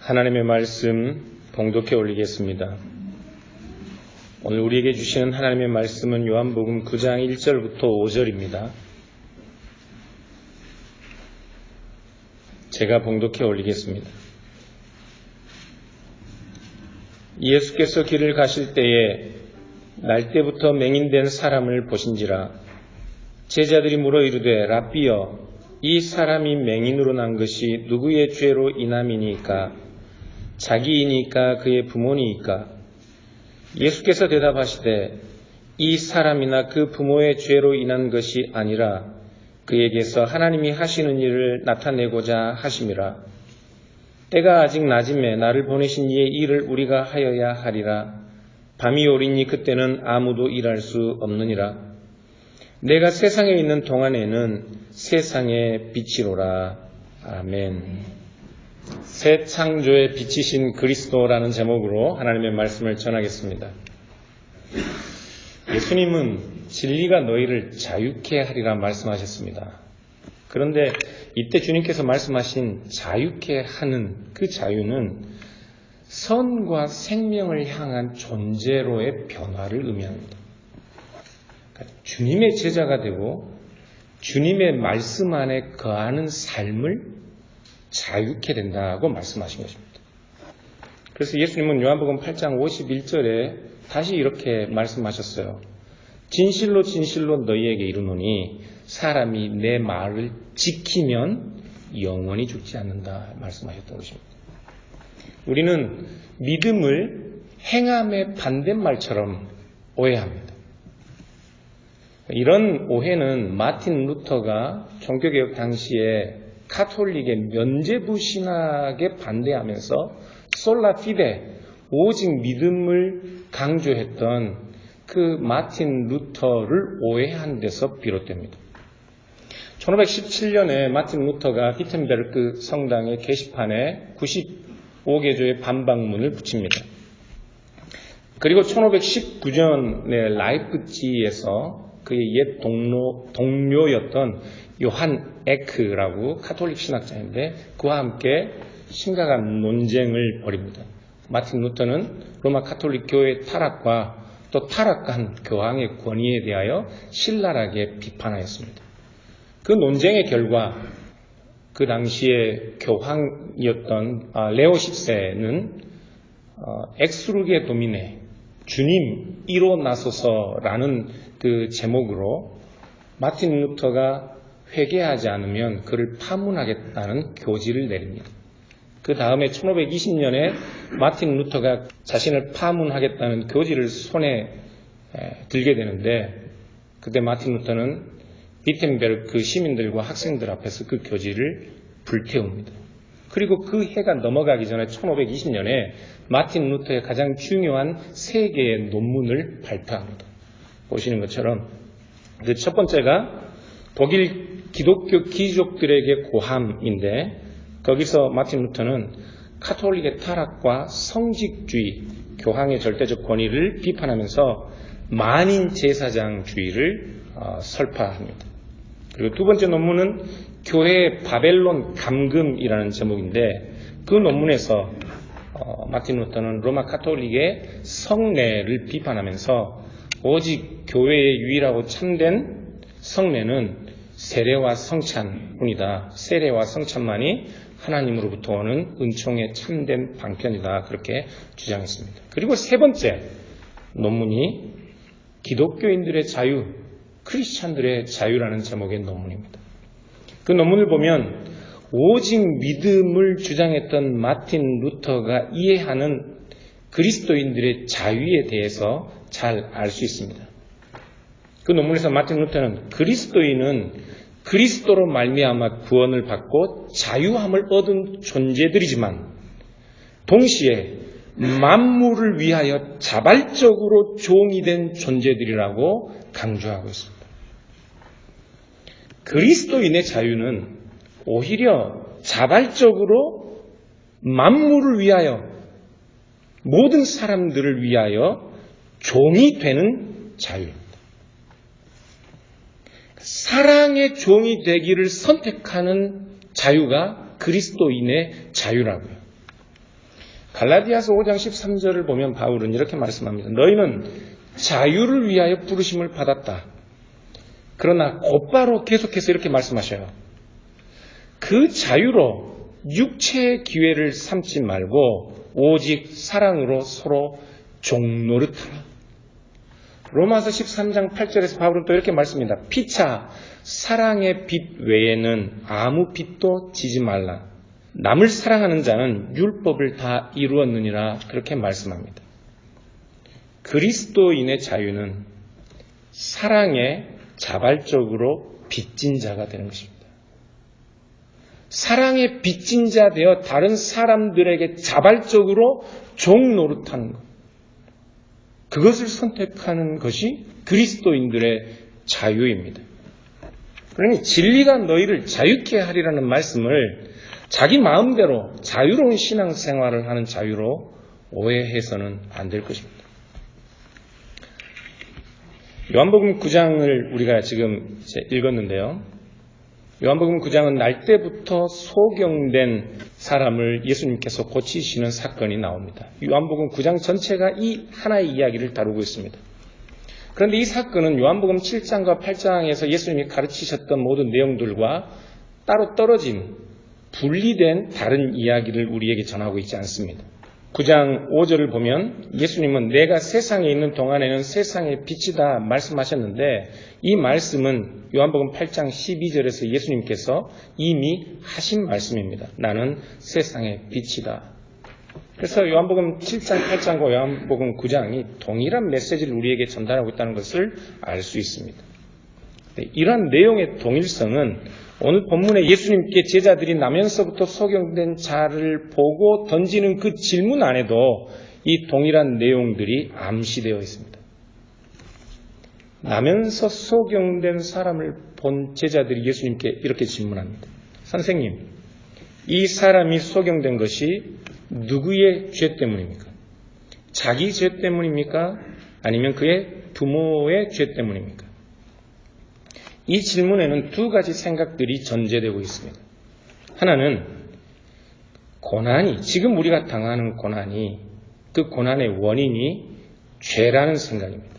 하나님의 말씀 봉독해 올리겠습니다. 오늘 우리에게 주시는 하나님의 말씀은 요한복음 9장 1절부터 5절입니다. 제가 봉독해 올리겠습니다. 예수께서 길을 가실 때에 날때부터 맹인된 사람을 보신지라. 제자들이 물어 이르되 랍비여, 이 사람이 맹인으로 난 것이 누구의 죄로 인함이니까? 자기이니까 그의 부모니이까? 예수께서 대답하시되 이 사람이나 그 부모의 죄로 인한 것이 아니라 그에게서 하나님이 하시는 일을 나타내고자 하심이라. 때가 아직 낮음에 나를 보내신 이의 일을 우리가 하여야 하리라. 밤이 오리니 그때는 아무도 일할 수 없느니라. 내가 세상에 있는 동안에는 세상의 빛이로라. 아멘. 새 창조의 빛이신 그리스도라는 제목으로 하나님의 말씀을 전하겠습니다. 예수님은 진리가 너희를 자유케 하리라 말씀하셨습니다. 그런데 이때 주님께서 말씀하신 자유케 하는 그 자유는 선과 생명을 향한 존재로의 변화를 의미합니다. 그러니까 주님의 제자가 되고 주님의 말씀 안에 거하는 삶을 자유케 된다고 말씀하신 것입니다. 그래서 예수님은 요한복음 8장 51절에 다시 이렇게 말씀하셨어요. 진실로 진실로 너희에게 이르노니 사람이 내 말을 지키면 영원히 죽지 않는다 말씀하셨던 것입니다. 우리는 믿음을 행함의 반대말처럼 오해합니다. 이런 오해는 마틴 루터가 종교개혁 당시에 카톨릭의 면죄부 신학에 반대하면서 솔라 피데, 오직 믿음을 강조했던 그 마틴 루터를 오해한 데서 비롯됩니다. 1517년에 마틴 루터가 비텐베르크 성당의 게시판에 95개조의 반박문을 붙입니다. 그리고 1519년에 라이프치히에서 그의 옛 동료였던 요한 에크라고 카톨릭 신학자인데 그와 함께 심각한 논쟁을 벌입니다. 마틴 루터는 로마 카톨릭 교회의 타락과 또 타락한 교황의 권위에 대하여 신랄하게 비판하였습니다. 그 논쟁의 결과 그 당시에 교황이었던 레오 10세는 엑스루게 도미네, 주님 일어나소서라는 그 제목으로 마틴 루터가 회개하지 않으면 그를 파문하겠다는 교지를 내립니다. 그 다음에 1520년에 마틴 루터가 자신을 파문하겠다는 교지를 손에 들게 되는데 그때 마틴 루터는 비텐베르크 시민들과 학생들 앞에서 그 교지를 불태웁니다. 그리고 그 해가 넘어가기 전에 1520년에 마틴 루터의 가장 중요한 세 개의 논문을 발표합니다. 보시는 것처럼 그 첫 번째가 독일 기독교 귀족들에게 고함인데 거기서 마틴 루터는 카톨릭의 타락과 성직주의, 교황의 절대적 권위를 비판하면서 만인 제사장주의를 설파합니다. 그리고 두 번째 논문은 교회의 바벨론 감금이라는 제목인데 그 논문에서 마틴 루터는 로마 카톨릭의 성례를 비판하면서 오직 교회의 유일하고 참된 성례는 세례와 성찬뿐이다. 세례와 성찬만이 하나님으로부터 오는 은총의 참된 방편이다. 그렇게 주장했습니다. 그리고 세 번째 논문이 기독교인들의 자유, 크리스찬들의 자유라는 제목의 논문입니다. 그 논문을 보면 오직 믿음을 주장했던 마틴 루터가 이해하는 그리스도인들의 자유에 대해서 잘 알 수 있습니다. 그 논문에서 마틴 루터는 그리스도인은 그리스도로 말미암아 구원을 받고 자유함을 얻은 존재들이지만 동시에 만물을 위하여 자발적으로 종이 된 존재들이라고 강조하고 있습니다. 그리스도인의 자유는 오히려 자발적으로 만물을 위하여 모든 사람들을 위하여 종이 되는 자유입니다. 사랑의 종이 되기를 선택하는 자유가 그리스도인의 자유라고요. 갈라디아서 5장 13절을 보면 바울은 이렇게 말씀합니다. 너희는 자유를 위하여 부르심을 받았다. 그러나 곧바로 계속해서 이렇게 말씀하셔요. 그 자유로 육체의 기회를 삼지 말고 오직 사랑으로 서로 종노릇하라. 로마서 13장 8절에서 바울은 또 이렇게 말씀합니다. 피차 사랑의 빛 외에는 아무 빛도 지지 말라. 남을 사랑하는 자는 율법을 다 이루었느니라. 그렇게 말씀합니다. 그리스도인의 자유는 사랑에 자발적으로 빚진 자가 되는 것입니다. 사랑에 빚진 자 되어 다른 사람들에게 자발적으로 종 노릇하는 것. 그것을 선택하는 것이 그리스도인들의 자유입니다. 그러니 진리가 너희를 자유케 하리라는 말씀을 자기 마음대로 자유로운 신앙생활을 하는 자유로 오해해서는 안 될 것입니다. 요한복음 9장을 우리가 지금 읽었는데요. 요한복음 9장은 날 때부터 소경된 사람을 예수님께서 고치시는 사건이 나옵니다. 요한복음 9장 전체가 이 하나의 이야기를 다루고 있습니다. 그런데 이 사건은 요한복음 7장과 8장에서 예수님이 가르치셨던 모든 내용들과 따로 떨어진 분리된 다른 이야기를 우리에게 전하고 있지 않습니다. 9장 5절을 보면 예수님은 내가 세상에 있는 동안에는 세상의 빛이다 말씀하셨는데 이 말씀은 요한복음 8장 12절에서 예수님께서 이미 하신 말씀입니다. 나는 세상의 빛이다. 그래서 요한복음 7장 8장과 요한복음 9장이 동일한 메시지를 우리에게 전달하고 있다는 것을 알 수 있습니다. 이러한 내용의 동일성은 오늘 본문에 예수님께 제자들이 나면서부터 소경된 자를 보고 던지는 그 질문 안에도 이 동일한 내용들이 암시되어 있습니다. 나면서 소경된 사람을 본 제자들이 예수님께 이렇게 질문합니다. 선생님, 이 사람이 소경된 것이 누구의 죄 때문입니까? 자기 죄 때문입니까? 아니면 그의 부모의 죄 때문입니까? 이 질문에는 두 가지 생각들이 전제되고 있습니다. 하나는 고난이, 지금 우리가 당하는 고난이, 그 고난의 원인이 죄라는 생각입니다.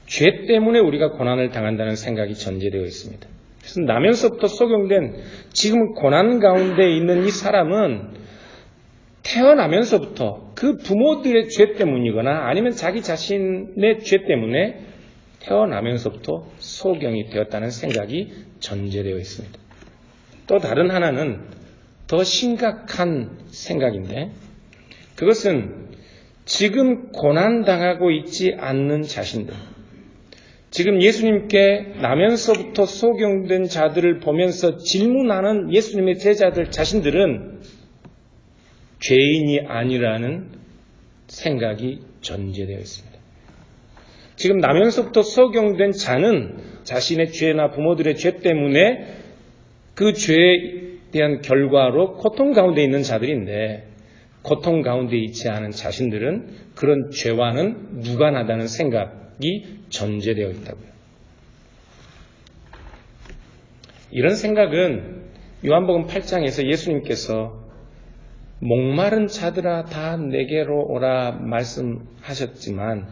죄 때문에 우리가 고난을 당한다는 생각이 전제되어 있습니다. 그래서 나면서부터 소경된 지금 고난 가운데 있는 이 사람은 태어나면서부터 그 부모들의 죄 때문이거나 아니면 자기 자신의 죄 때문에 태어나면서부터 소경이 되었다는 생각이 전제되어 있습니다. 또 다른 하나는 더 심각한 생각인데 그것은 지금 고난당하고 있지 않는 자신들, 지금 예수님께 나면서부터 소경된 자들을 보면서 질문하는 예수님의 제자들 자신들은 죄인이 아니라는 생각이 전제되어 있습니다. 지금 나면서부터 소경된 자는 자신의 죄나 부모들의 죄 때문에 그 죄에 대한 결과로 고통 가운데 있는 자들인데 고통 가운데 있지 않은 자신들은 그런 죄와는 무관하다는 생각이 전제되어 있다고요. 이런 생각은 요한복음 8장에서 예수님께서 목마른 자들아 다 내게로 오라 말씀하셨지만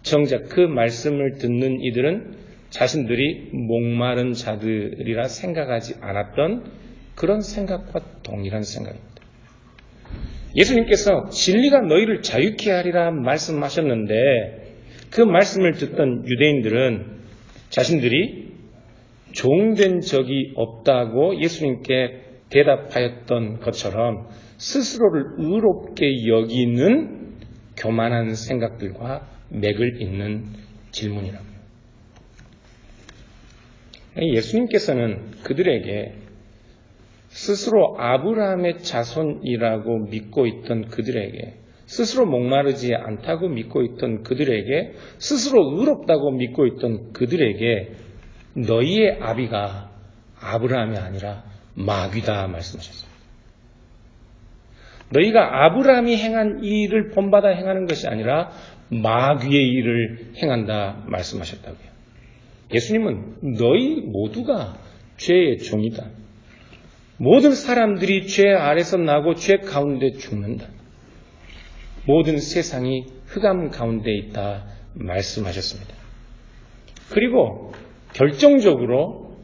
정작 그 말씀을 듣는 이들은 자신들이 목마른 자들이라 생각하지 않았던 그런 생각과 동일한 생각입니다. 예수님께서 진리가 너희를 자유케 하리라 말씀하셨는데 그 말씀을 듣던 유대인들은 자신들이 종된 적이 없다고 예수님께 대답하였던 것처럼 스스로를 의롭게 여기는 교만한 생각들과 맥을 잇는 질문이라고요. 예수님께서는 그들에게 스스로 아브라함의 자손이라고 믿고 있던 그들에게, 스스로 목마르지 않다고 믿고 있던 그들에게, 스스로 의롭다고 믿고 있던 그들에게 너희의 아비가 아브라함이 아니라 마귀다 말씀하셨습니다. 너희가 아브라함이 행한 일을 본받아 행하는 것이 아니라 마귀의 일을 행한다 말씀하셨다고요. 예수님은 너희 모두가 죄의 종이다. 모든 사람들이 죄 아래서 나고 죄 가운데 죽는다. 모든 세상이 흑암 가운데 있다 말씀하셨습니다. 그리고 결정적으로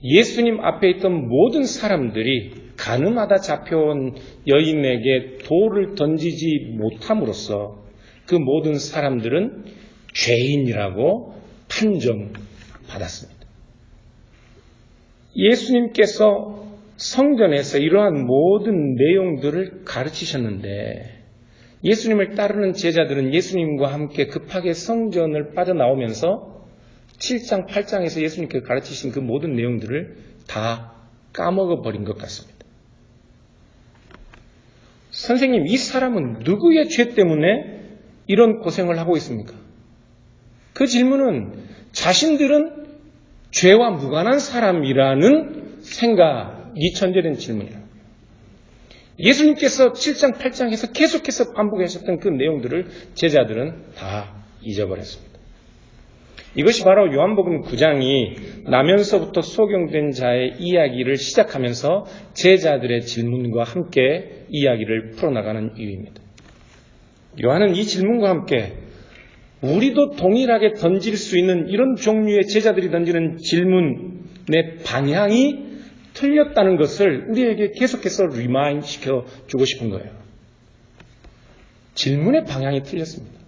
예수님 앞에 있던 모든 사람들이 가늠하다 잡혀온 여인에게 돌을 던지지 못함으로써 그 모든 사람들은 죄인이라고 판정받았습니다. 예수님께서 성전에서 이러한 모든 내용들을 가르치셨는데 예수님을 따르는 제자들은 예수님과 함께 급하게 성전을 빠져나오면서 7장, 8장에서 예수님께서 가르치신 그 모든 내용들을 다 까먹어버린 것 같습니다. 선생님, 이 사람은 누구의 죄 때문에 이런 고생을 하고 있습니까? 그 질문은 자신들은 죄와 무관한 사람이라는 생각이 전제된 질문이에요. 예수님께서 7장, 8장에서 계속해서 반복하셨던 그 내용들을 제자들은 다 잊어버렸습니다. 이것이 바로 요한복음 9장이 나면서부터 소경된 자의 이야기를 시작하면서 제자들의 질문과 함께 이야기를 풀어나가는 이유입니다. 요한은 이 질문과 함께 우리도 동일하게 던질 수 있는 이런 종류의 제자들이 던지는 질문의 방향이 틀렸다는 것을 우리에게 계속해서 리마인드 시켜주고 싶은 거예요. 질문의 방향이 틀렸습니다.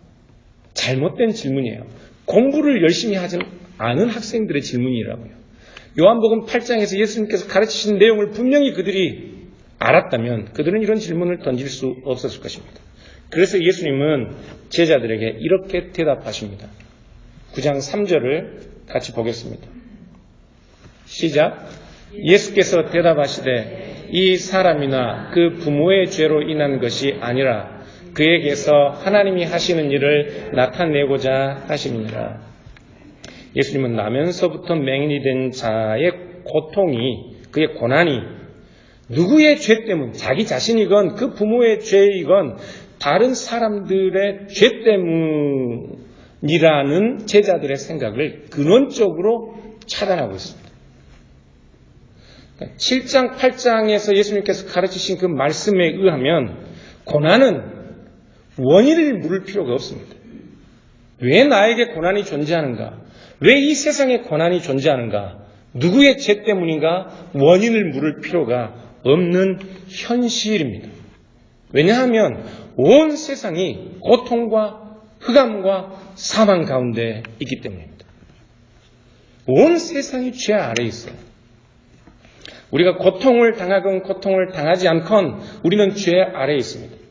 잘못된 질문이에요. 공부를 열심히 하지 않은 학생들의 질문이라고요. 요한복음 8장에서 예수님께서 가르치신 내용을 분명히 그들이 알았다면 그들은 이런 질문을 던질 수 없었을 것입니다. 그래서 예수님은 제자들에게 이렇게 대답하십니다. 9장 3절을 같이 보겠습니다. 시작. 예수께서 대답하시되 이 사람이나 그 부모의 죄로 인한 것이 아니라 그에게서 하나님이 하시는 일을 나타내고자 하심이니라. 예수님은 나면서부터 맹인이 된 자의 고통이, 그의 고난이 누구의 죄 때문, 자기 자신이건 그 부모의 죄이건 다른 사람들의 죄 때문이라는 제자들의 생각을 근원적으로 차단하고 있습니다. 7장, 8장에서 예수님께서 가르치신 그 말씀에 의하면 고난은 원인을 물을 필요가 없습니다. 왜 나에게 고난이 존재하는가? 왜 이 세상에 고난이 존재하는가? 누구의 죄 때문인가? 원인을 물을 필요가 없는 현실입니다. 왜냐하면 온 세상이 고통과 흑암과 사망 가운데 있기 때문입니다. 온 세상이 죄 아래에 있어요. 우리가 고통을 당하건 고통을 당하지 않건 우리는 죄 아래에 있습니다.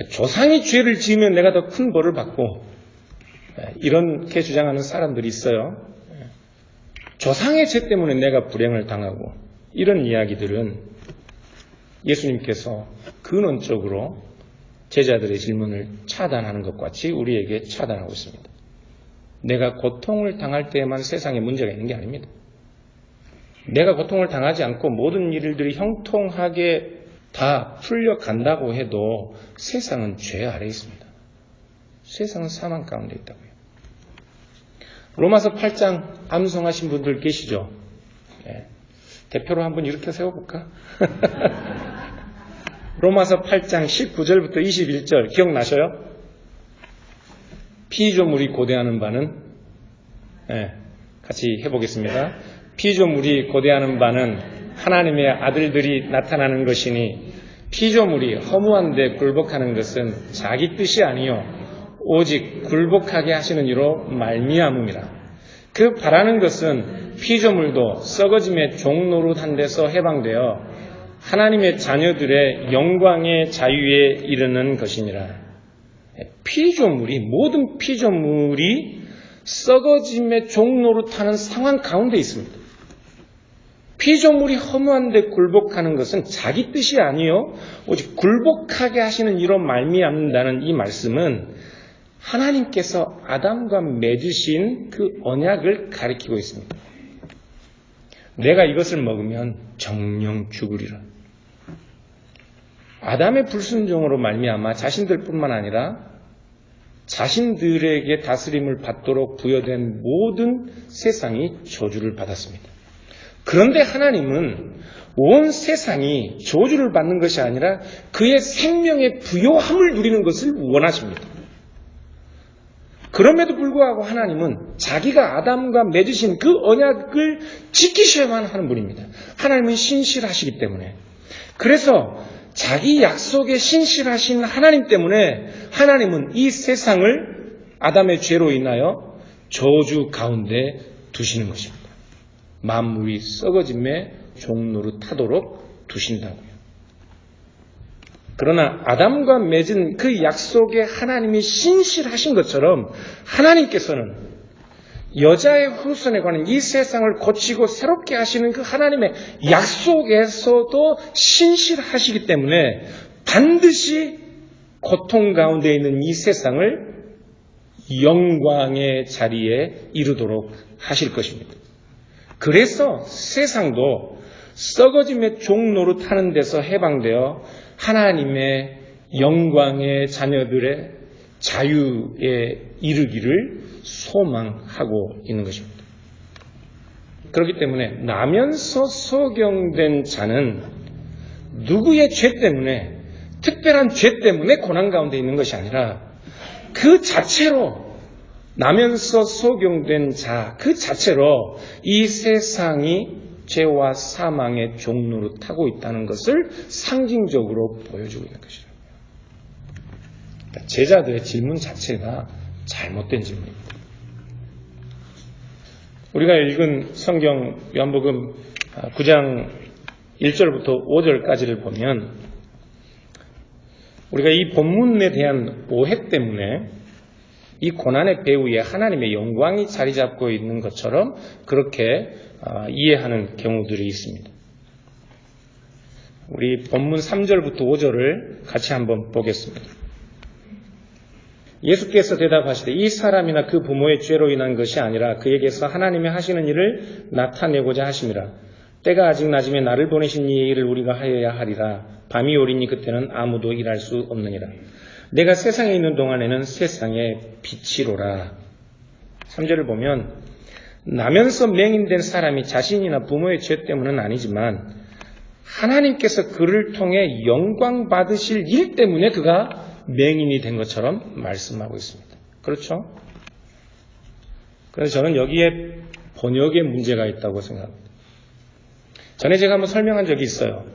조상이 죄를 지으면 내가 더 큰 벌을 받고 이렇게 주장하는 사람들이 있어요. 조상의 죄 때문에 내가 불행을 당하고 이런 이야기들은 예수님께서 근원적으로 제자들의 질문을 차단하는 것 같이 우리에게 차단하고 있습니다. 내가 고통을 당할 때에만 세상에 문제가 있는 게 아닙니다. 내가 고통을 당하지 않고 모든 일들이 형통하게 다 풀려간다고 해도 세상은 죄 아래에 있습니다. 세상은 사망 가운데 있다고요. 로마서 8장 암송하신 분들 계시죠? 네. 대표로 한번 이렇게 세워볼까? 로마서 8장 19절부터 21절 기억나셔요? 피조물이 고대하는 바는 같이 해보겠습니다. 피조물이 고대하는 바는 하나님의 아들들이 나타나는 것이니 피조물이 허무한데 굴복하는 것은 자기 뜻이 아니요 오직 굴복하게 하시는 이로 말미암음이라. 그 바라는 것은 피조물도 썩어짐의 종노릇한 데서 해방되어 하나님의 자녀들의 영광의 자유에 이르는 것이니라. 피조물이, 모든 피조물이 썩어짐의 종노릇하는 상황 가운데 있습니다. 피조물이 허무한데 굴복하는 것은 자기 뜻이 아니요 오직 굴복하게 하시는 이로 말미암는다는 이 말씀은 하나님께서 아담과 맺으신 그 언약을 가리키고 있습니다. 내가 이것을 먹으면 정령 죽으리라. 아담의 불순종으로 말미암아 자신들뿐만 아니라 자신들에게 다스림을 받도록 부여된 모든 세상이 저주를 받았습니다. 그런데 하나님은 온 세상이 저주를 받는 것이 아니라 그의 생명의 부요함을 누리는 것을 원하십니다. 그럼에도 불구하고 하나님은 자기가 아담과 맺으신 그 언약을 지키셔야만 하는 분입니다. 하나님은 신실하시기 때문에. 그래서 자기 약속에 신실하신 하나님 때문에 하나님은 이 세상을 아담의 죄로 인하여 저주 가운데 두시는 것입니다. 만물이 썩어짐에 종노릇하도록 두신다고요. 그러나 아담과 맺은 그 약속에 하나님이 신실하신 것처럼 하나님께서는 여자의 후손에 관한 이 세상을 고치고 새롭게 하시는 그 하나님의 약속에서도 신실하시기 때문에 반드시 고통 가운데 있는 이 세상을 영광의 자리에 이르도록 하실 것입니다. 그래서 세상도 썩어짐의 종노릇하는 데서 해방되어 하나님의 영광의 자녀들의 자유에 이르기를 소망하고 있는 것입니다. 그렇기 때문에 나면서 소경된 자는 누구의 죄 때문에, 특별한 죄 때문에 고난 가운데 있는 것이 아니라 그 자체로, 나면서 소경된 자 그 자체로 이 세상이 죄와 사망의 종로로 타고 있다는 것을 상징적으로 보여주고 있는 것이라고요. 그러니까 제자들의 질문 자체가 잘못된 질문입니다. 우리가 읽은 성경 요한복음 9장 1절부터 5절까지를 보면 우리가 이 본문에 대한 오해 때문에 이 고난의 배후에 하나님의 영광이 자리 잡고 있는 것처럼 그렇게 이해하는 경우들이 있습니다. 우리 본문 3절부터 5절을 같이 한번 보겠습니다. 예수께서 대답하시되 이 사람이나 그 부모의 죄로 인한 것이 아니라 그에게서 하나님이 하시는 일을 나타내고자 하심이라. 때가 아직 낮음에 나를 보내신 이의 일을 우리가 하여야 하리라. 밤이 오리니 그때는 아무도 일할 수 없느니라. 내가 세상에 있는 동안에는 세상의 빛이로라. 3절을 보면 나면서 맹인된 사람이 자신이나 부모의 죄 때문은 아니지만 하나님께서 그를 통해 영광 받으실 일 때문에 그가 맹인이 된 것처럼 말씀하고 있습니다. 그렇죠? 그래서 저는 여기에 번역에 문제가 있다고 생각합니다. 전에 제가 한번 설명한 적이 있어요.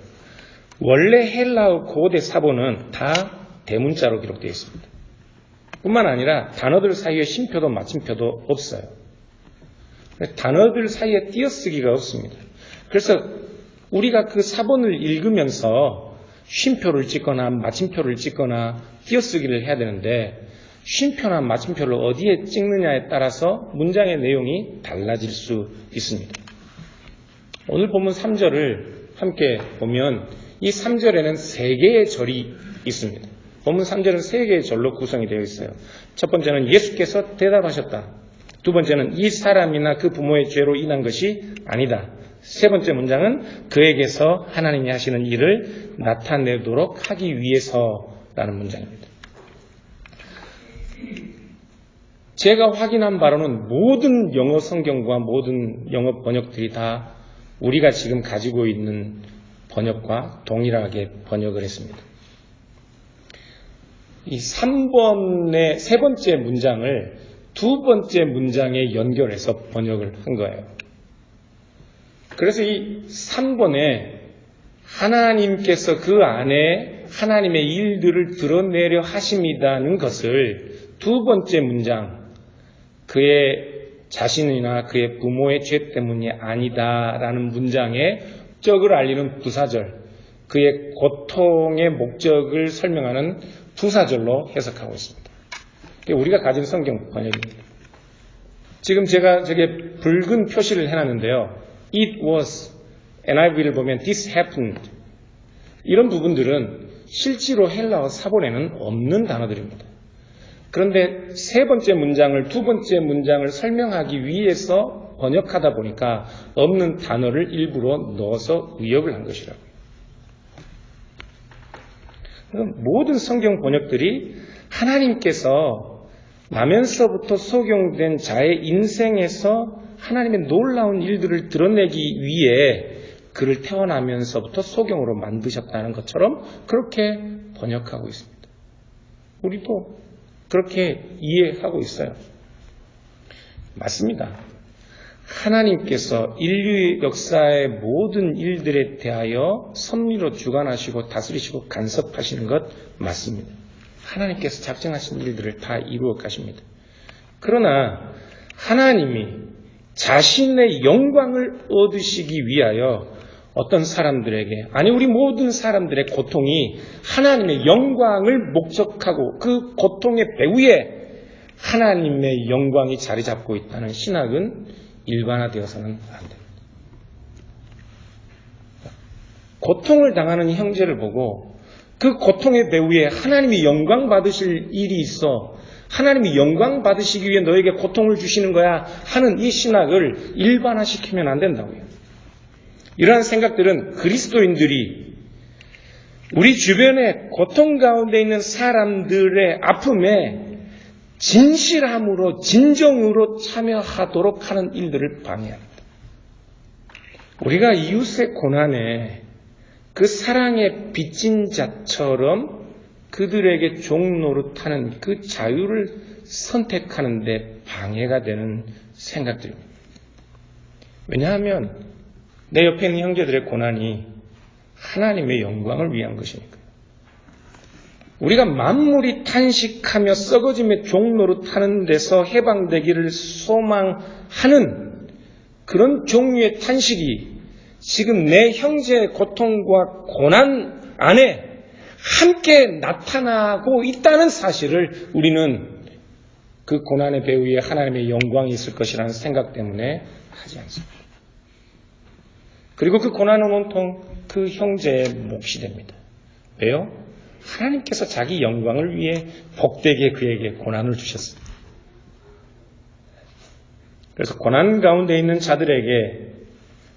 원래 헬라어 고대 사본은 다 대문자로 기록되어 있습니다. 뿐만 아니라 단어들 사이에 쉼표도 마침표도 없어요. 단어들 사이에 띄어쓰기가 없습니다. 그래서 우리가 그 사본을 읽으면서 쉼표를 찍거나 마침표를 찍거나 띄어쓰기를 해야 되는데 쉼표나 마침표를 어디에 찍느냐에 따라서 문장의 내용이 달라질 수 있습니다. 오늘 본문 3절을 함께 보면 이 3절에는 3개의 절이 있습니다. 본문 3절은 3개의 절로 구성이 되어 있어요. 첫 번째는 예수께서 대답하셨다. 두 번째는 이 사람이나 그 부모의 죄로 인한 것이 아니다. 세 번째 문장은 그에게서 하나님이 하시는 일을 나타내도록 하기 위해서라는 문장입니다. 제가 확인한 바로는 모든 영어 성경과 모든 영어 번역들이 다 우리가 지금 가지고 있는 번역과 동일하게 번역을 했습니다. 이 3번의 세 번째 문장을 두 번째 문장에 연결해서 번역을 한 거예요. 그래서 이 3번에 하나님께서 그 안에 하나님의 일들을 드러내려 하심이라는 것을 두 번째 문장, 그의 자신이나 그의 부모의 죄 때문이 아니다라는 문장의 목적을 알리는 부사절, 그의 고통의 목적을 설명하는 부사절로 해석하고 있습니다. 우리가 가진 성경 번역입니다. 지금 제가 저게 붉은 표시를 해놨는데요. It was, NIV를 보면 this happened. 이런 부분들은 실제로 헬라어 사본에는 없는 단어들입니다. 그런데 세 번째 문장을, 두 번째 문장을 설명하기 위해서 번역하다 보니까 없는 단어를 일부러 넣어서 의역을 한 것이라고요. 모든 성경 번역들이 하나님께서 나면서부터 소경된 자의 인생에서 하나님의 놀라운 일들을 드러내기 위해 그를 태어나면서부터 소경으로 만드셨다는 것처럼 그렇게 번역하고 있습니다. 우리도 그렇게 이해하고 있어요. 맞습니다. 하나님께서 인류 역사의 모든 일들에 대하여 섭리로 주관하시고 다스리시고 간섭하시는 것 맞습니다. 하나님께서 작정하신 일들을 다 이루어 가십니다. 그러나 하나님이 자신의 영광을 얻으시기 위하여 어떤 사람들에게, 아니 우리 모든 사람들의 고통이 하나님의 영광을 목적하고 그 고통의 배후에 하나님의 영광이 자리 잡고 있다는 신학은 일반화되어서는 안 됩니다. 고통을 당하는 형제를 보고 그 고통의 배후에 하나님이 영광 받으실 일이 있어, 하나님이 영광 받으시기 위해 너에게 고통을 주시는 거야 하는 이 신학을 일반화시키면 안 된다고요. 이러한 생각들은 그리스도인들이 우리 주변에 고통 가운데 있는 사람들의 아픔에 진실함으로 진정으로 참여하도록 하는 일들을 방해합니다. 우리가 이웃의 고난에 그 사랑의 빚진 자처럼 그들에게 종노릇하는 그 자유를 선택하는 데 방해가 되는 생각들입니다. 왜냐하면 내 옆에 있는 형제들의 고난이 하나님의 영광을 위한 것이니까요. 우리가 만물이 탄식하며 썩어짐의 종노릇하는 데서 해방되기를 소망하는 그런 종류의 탄식이 지금 내 형제의 고통과 고난 안에 함께 나타나고 있다는 사실을 우리는 그 고난의 배후에 하나님의 영광이 있을 것이라는 생각 때문에 하지 않습니다. 그리고 그 고난은 온통 그 형제의 몫이 됩니다. 왜요? 하나님께서 자기 영광을 위해 복되게 그에게 고난을 주셨습니다. 그래서 고난 가운데 있는 자들에게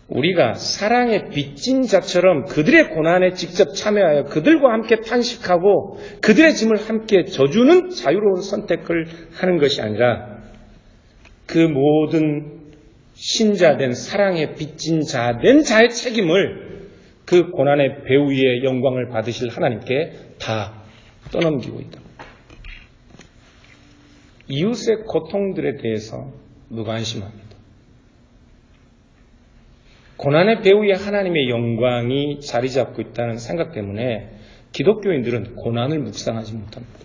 우리가 사랑의 빚진 자처럼 그들의 고난에 직접 참여하여 그들과 함께 탄식하고 그들의 짐을 함께 져주는 자유로운 선택을 하는 것이 아니라 그 모든 신자된 사랑의 빚진 자된 자의 책임을 그 고난의 배후의 영광을 받으실 하나님께 다 떠넘기고 있다. 이웃의 고통들에 대해서 무관심합니다. 고난의 배후에 하나님의 영광이 자리 잡고 있다는 생각 때문에 기독교인들은 고난을 묵상하지 못합니다.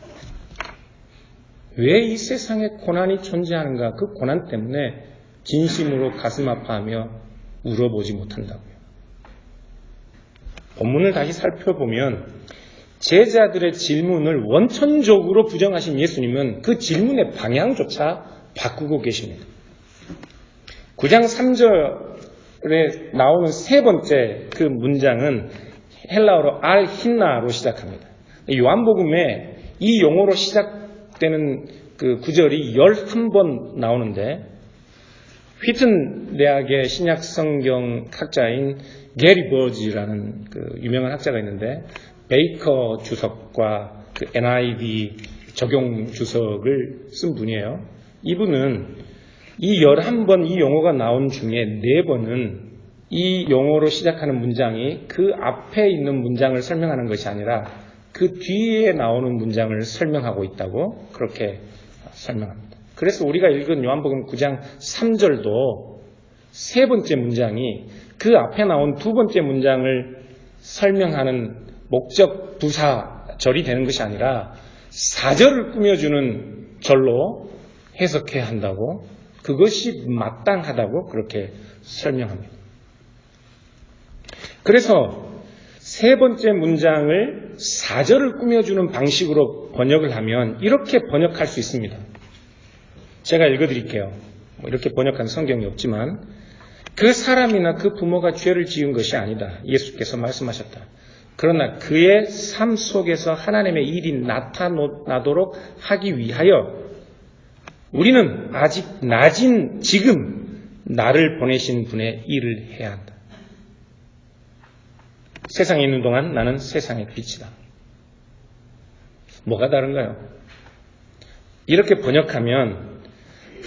왜 이 세상에 고난이 존재하는가? 그 고난 때문에 진심으로 가슴 아파하며 울어보지 못한다고요. 본문을 다시 살펴보면 제자들의 질문을 원천적으로 부정하신 예수님은 그 질문의 방향조차 바꾸고 계십니다. 9장 3절에 나오는 세 번째 그 문장은 헬라어로 알힌나로 시작합니다. 요한복음에 이 용어로 시작되는 그 구절이 11번 나오는데 휘튼 대학의 신약 성경 학자인 게리 버지라는 그 유명한 학자가 있는데 베이커 주석과 그 NIV 적용 주석을 쓴 분이에요. 이분은 이 11번 이 용어가 나온 중에 4번은 이 용어로 시작하는 문장이 그 앞에 있는 문장을 설명하는 것이 아니라 그 뒤에 나오는 문장을 설명하고 있다고 그렇게 설명합니다. 그래서 우리가 읽은 요한복음 9장 3절도 세 번째 문장이 그 앞에 나온 두 번째 문장을 설명하는 목적 부사절이 되는 것이 아니라 4절을 꾸며주는 절로 해석해야 한다고, 그것이 마땅하다고 그렇게 설명합니다. 그래서 세 번째 문장을 4절을 꾸며주는 방식으로 번역을 하면 이렇게 번역할 수 있습니다. 제가 읽어드릴게요. 이렇게 번역한 성경이 없지만, 그 사람이나 그 부모가 죄를 지은 것이 아니다. 예수께서 말씀하셨다. 그러나 그의 삶 속에서 하나님의 일이 나타나도록 하기 위하여 우리는 아직 낮은 지금 나를 보내신 분의 일을 해야 한다. 세상에 있는 동안 나는 세상의 빛이다. 뭐가 다른가요? 이렇게 번역하면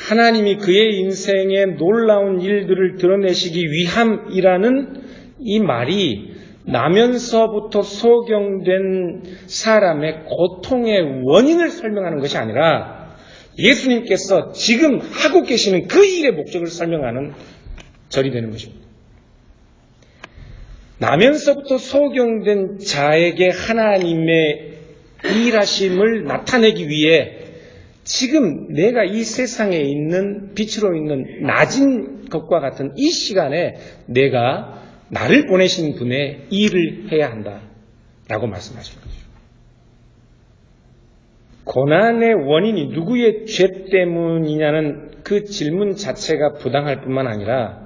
하나님이 그의 인생의 놀라운 일들을 드러내시기 위함이라는 이 말이 나면서부터 소경된 사람의 고통의 원인을 설명하는 것이 아니라 예수님께서 지금 하고 계시는 그 일의 목적을 설명하는 절이 되는 것입니다. 나면서부터 소경된 자에게 하나님의 일하심을 나타내기 위해 지금 내가 이 세상에 있는 빛으로 있는 낮은 것과 같은 이 시간에 내가 나를 보내신 분의 일을 해야 한다라고 말씀하신 거죠. 고난의 원인이 누구의 죄 때문이냐는 그 질문 자체가 부당할 뿐만 아니라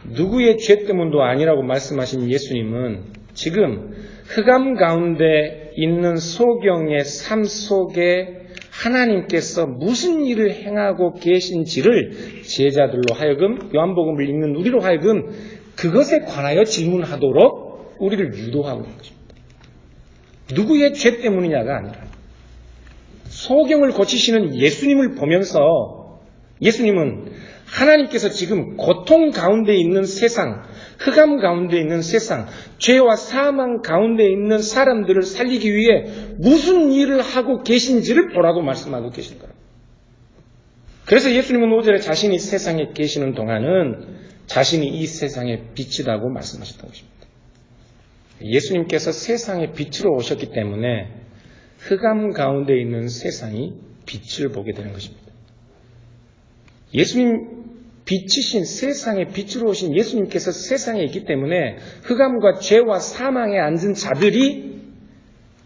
누구의 죄 때문도 아니라고 말씀하신 예수님은 지금 흑암 가운데 있는 소경의 삶 속에 하나님께서 무슨 일을 행하고 계신지를 제자들로 하여금 요한복음을 읽는 우리로 하여금 그것에 관하여 질문하도록 우리를 유도하고 있는 것입니다. 누구의 죄 때문이냐가 아니라 소경을 고치시는 예수님을 보면서 예수님은 하나님께서 지금 고통 가운데 있는 세상, 흑암 가운데 있는 세상, 죄와 사망 가운데 있는 사람들을 살리기 위해 무슨 일을 하고 계신지를 보라고 말씀하고 계신 거예요. 그래서 예수님은 5절에 자신이 세상에 계시는 동안은 자신이 이 세상의 빛이라고 말씀하셨던 것입니다. 예수님께서 세상의 빛으로 오셨기 때문에 흑암 가운데 있는 세상이 빛을 보게 되는 것입니다. 예수님 빛이신 세상의 빛으로 오신 예수님께서 세상에 있기 때문에 흑암과 죄와 사망에 앉은 자들이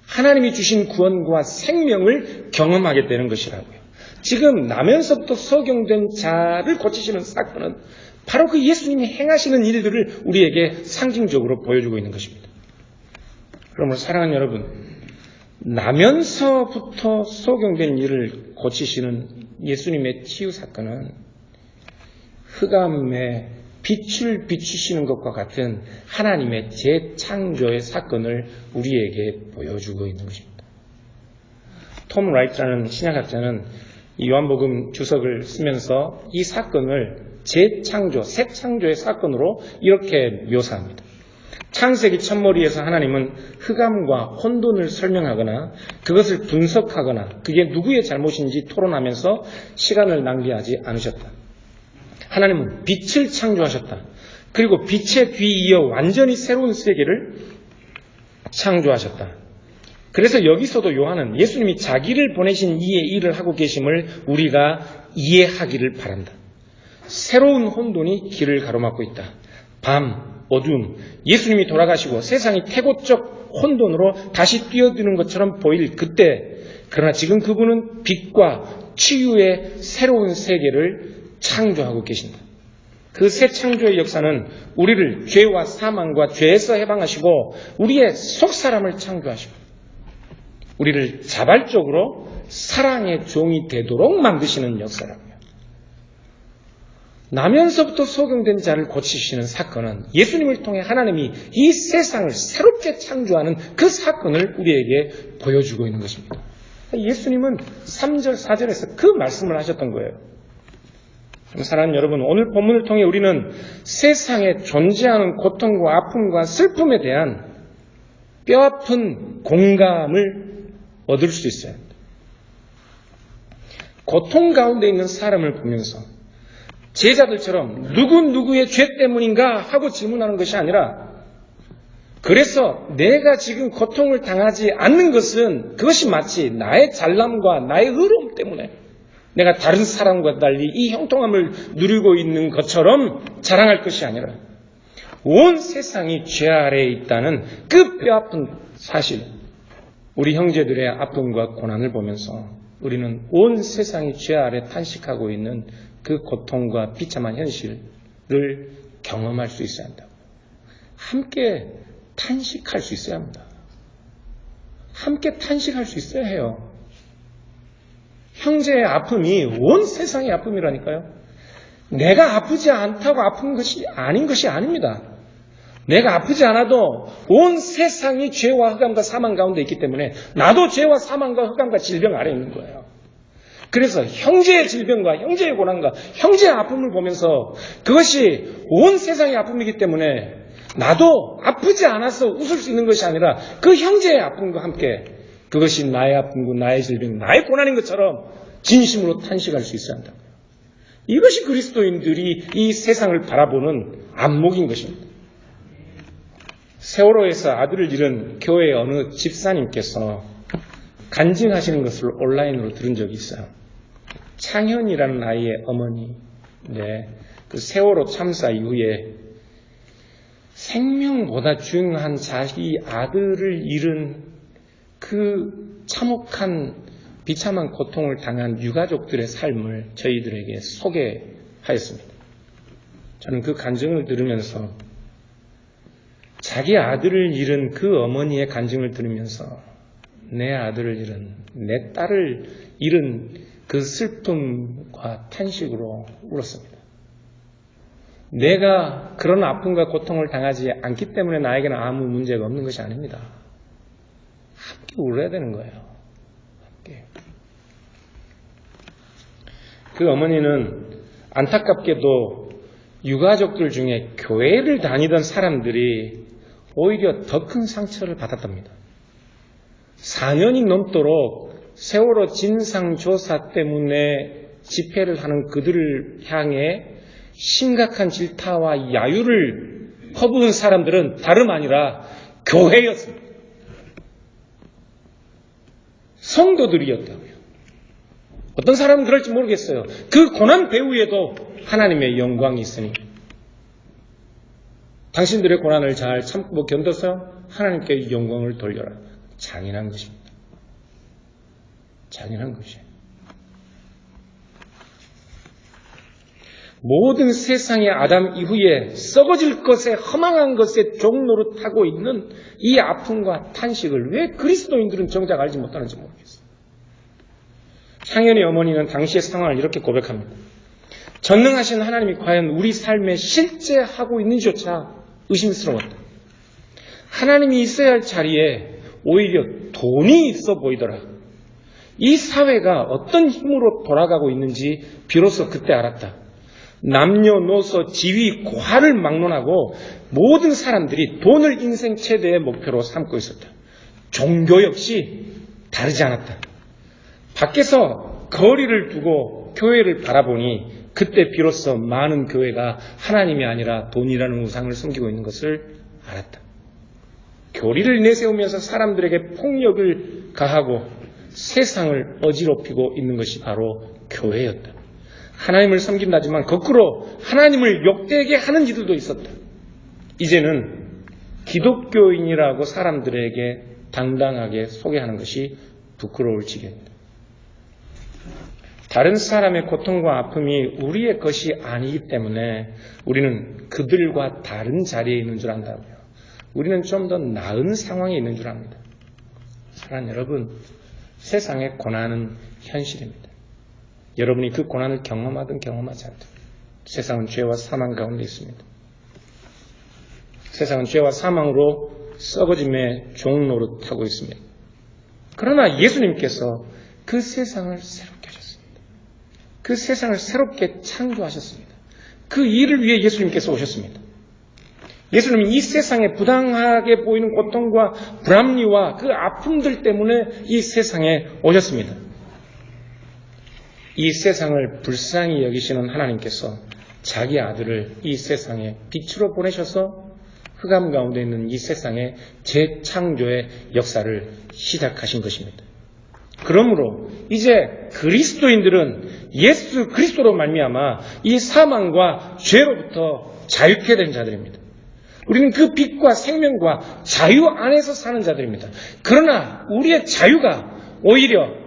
하나님이 주신 구원과 생명을 경험하게 되는 것이라고요. 지금 나면서부터 소경된 자를 고치시는 사건은 바로 그 예수님이 행하시는 일들을 우리에게 상징적으로 보여주고 있는 것입니다. 그러므로 사랑하는 여러분, 나면서부터 소경된 일을 고치시는 예수님의 치유 사건은 흑암에 빛을 비추시는 것과 같은 하나님의 재창조의 사건을 우리에게 보여주고 있는 것입니다. 톰 라이트라는 신약학자는 이 요한복음 주석을 쓰면서 이 사건을 재창조, 새 창조의 사건으로 이렇게 묘사합니다. 창세기 첫머리에서 하나님은 흑암과 혼돈을 설명하거나 그것을 분석하거나 그게 누구의 잘못인지 토론하면서 시간을 낭비하지 않으셨다. 하나님은 빛을 창조하셨다. 그리고 빛에 뒤이어 완전히 새로운 세계를 창조하셨다. 그래서 여기서도 요한은 예수님이 자기를 보내신 이의 일을 하고 계심을 우리가 이해하기를 바란다. 새로운 혼돈이 길을 가로막고 있다. 밤, 어둠, 예수님이 돌아가시고 세상이 태고적 혼돈으로 다시 뛰어드는 것처럼 보일 그때, 그러나 지금 그분은 빛과 치유의 새로운 세계를 창조하고 계신다. 그 새 창조의 역사는 우리를 죄와 사망과 죄에서 해방하시고 우리의 속사람을 창조하시고 우리를 자발적으로 사랑의 종이 되도록 만드시는 역사라고요. 나면서부터 소경된 자를 고치시는 사건은 예수님을 통해 하나님이 이 세상을 새롭게 창조하는 그 사건을 우리에게 보여주고 있는 것입니다. 예수님은 3절, 4절에서 그 말씀을 하셨던 거예요. 사랑하는 여러분, 오늘 본문을 통해 우리는 세상에 존재하는 고통과 아픔과 슬픔에 대한 뼈아픈 공감을 얻을 수 있어요. 고통 가운데 있는 사람을 보면서 제자들처럼 누구의 죄 때문인가 하고 질문하는 것이 아니라 그래서 내가 지금 고통을 당하지 않는 것은 그것이 마치 나의 잘남과 나의 의로움 때문에 내가 다른 사람과 달리 이 형통함을 누리고 있는 것처럼 자랑할 것이 아니라 온 세상이 죄 아래에 있다는 그 뼈아픈 사실, 우리 형제들의 아픔과 고난을 보면서 우리는 온 세상이 죄 아래 탄식하고 있는 그 고통과 비참한 현실을 경험할 수 있어야 한다. 함께 탄식할 수 있어야 합니다. 함께 탄식할 수 있어야 해요. 형제의 아픔이 온 세상의 아픔이라니까요. 내가 아프지 않다고 아픈 것이 아닌 것이 아닙니다. 내가 아프지 않아도 온 세상이 죄와 흑암과 사망 가운데 있기 때문에 나도 죄와 사망과 흑암과 질병 아래에 있는 거예요. 그래서 형제의 질병과 형제의 고난과 형제의 아픔을 보면서 그것이 온 세상의 아픔이기 때문에 나도 아프지 않아서 웃을 수 있는 것이 아니라 그 형제의 아픔과 함께 그것이 나의 아픔이고 나의 질병, 나의 고난인 것처럼 진심으로 탄식할 수 있어야 한다. 이것이 그리스도인들이 이 세상을 바라보는 안목인 것입니다. 세월호에서 아들을 잃은 교회의 어느 집사님께서 간증하시는 것을 온라인으로 들은 적이 있어요. 창현이라는 아이의 어머니, 그 세월호 참사 이후에 생명보다 중요한 자기 아들을 잃은 그 참혹한 비참한 고통을 당한 유가족들의 삶을 저희들에게 소개하였습니다. 저는 그 간증을 들으면서 자기 아들을 잃은 그 어머니의 간증을 들으면서 내 아들을 잃은, 내 딸을 잃은 그 슬픔과 탄식으로 울었습니다. 내가 그런 아픔과 고통을 당하지 않기 때문에 나에게는 아무 문제가 없는 것이 아닙니다. 함께 울어야 되는 거예요. 함께. 그 어머니는 안타깝게도 유가족들 중에 교회를 다니던 사람들이 오히려 더 큰 상처를 받았답니다. 4년이 넘도록 세월호 진상조사 때문에 집회를 하는 그들을 향해 심각한 질타와 야유를 퍼부은 사람들은 다름 아니라 교회였습니다. 성도들이었다고요. 어떤 사람은 그럴지 모르겠어요. 그 고난 배후에도 하나님의 영광이 있으니 당신들의 고난을 잘 참고 견뎌서 하나님께 영광을 돌려라. 잔인한 것입니다. 잔인한 것이에요. 모든 세상의 아담 이후에 썩어질 것에 허망한 것에 종노릇하고 있는 이 아픔과 탄식을 왜 그리스도인들은 정작 알지 못하는지 모르겠어요. 창현의 어머니는 당시의 상황을 이렇게 고백합니다. 전능하신 하나님이 과연 우리 삶에 실제 하고 있는지조차 의심스러웠다. 하나님이 있어야 할 자리에 오히려 돈이 있어 보이더라. 이 사회가 어떤 힘으로 돌아가고 있는지 비로소 그때 알았다. 남녀노소 지위 고하를 막론하고 모든 사람들이 돈을 인생 최대의 목표로 삼고 있었다. 종교 역시 다르지 않았다. 밖에서 거리를 두고 교회를 바라보니 그때 비로소 많은 교회가 하나님이 아니라 돈이라는 우상을 섬기고 있는 것을 알았다. 교리를 내세우면서 사람들에게 폭력을 가하고 세상을 어지럽히고 있는 것이 바로 교회였다. 하나님을 섬긴다지만 거꾸로 하나님을 욕되게 하는 이들도 있었다. 이제는 기독교인이라고 사람들에게 당당하게 소개하는 것이 부끄러울 지경이다. 다른 사람의 고통과 아픔이 우리의 것이 아니기 때문에 우리는 그들과 다른 자리에 있는 줄 안다고요. 우리는 좀 더 나은 상황에 있는 줄 압니다. 사랑하는 여러분, 세상의 고난은 현실입니다. 여러분이 그 고난을 경험하든 경험하지 않든 세상은 죄와 사망 가운데 있습니다. 세상은 죄와 사망으로 썩어짐의 종노릇하고 있습니다. 그러나 예수님께서 그 세상을 새롭게 하셨습니다. 그 세상을 새롭게 창조하셨습니다. 그 일을 위해 예수님께서 오셨습니다. 예수님은 이 세상에 부당하게 보이는 고통과 불합리와 그 아픔들 때문에 이 세상에 오셨습니다. 이 세상을 불쌍히 여기시는 하나님께서 자기 아들을 이 세상에 빛으로 보내셔서 흑암 가운데 있는 이 세상의 재창조의 역사를 시작하신 것입니다. 그러므로 이제 그리스도인들은 예수 그리스도로 말미암아 이 사망과 죄로부터 자유케 된 자들입니다. 우리는 그 빛과 생명과 자유 안에서 사는 자들입니다. 그러나 우리의 자유가 오히려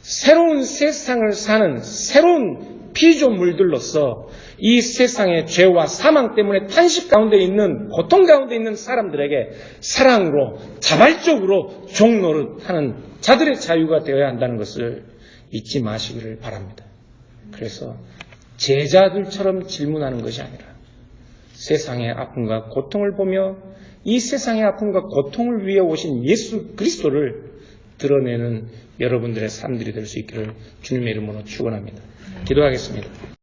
새로운 세상을 사는 새로운 피조물들로서 이 세상의 죄와 사망 때문에 탄식 가운데 있는 고통 가운데 있는 사람들에게 사랑으로 자발적으로 종노릇하는 자들의 자유가 되어야 한다는 것을 잊지 마시기를 바랍니다. 그래서 제자들처럼 질문하는 것이 아니라 세상의 아픔과 고통을 보며 이 세상의 아픔과 고통을 위해 오신 예수 그리스도를 드러내는 여러분들의 삶들이 될 수 있기를 주님의 이름으로 축원합니다. 기도하겠습니다.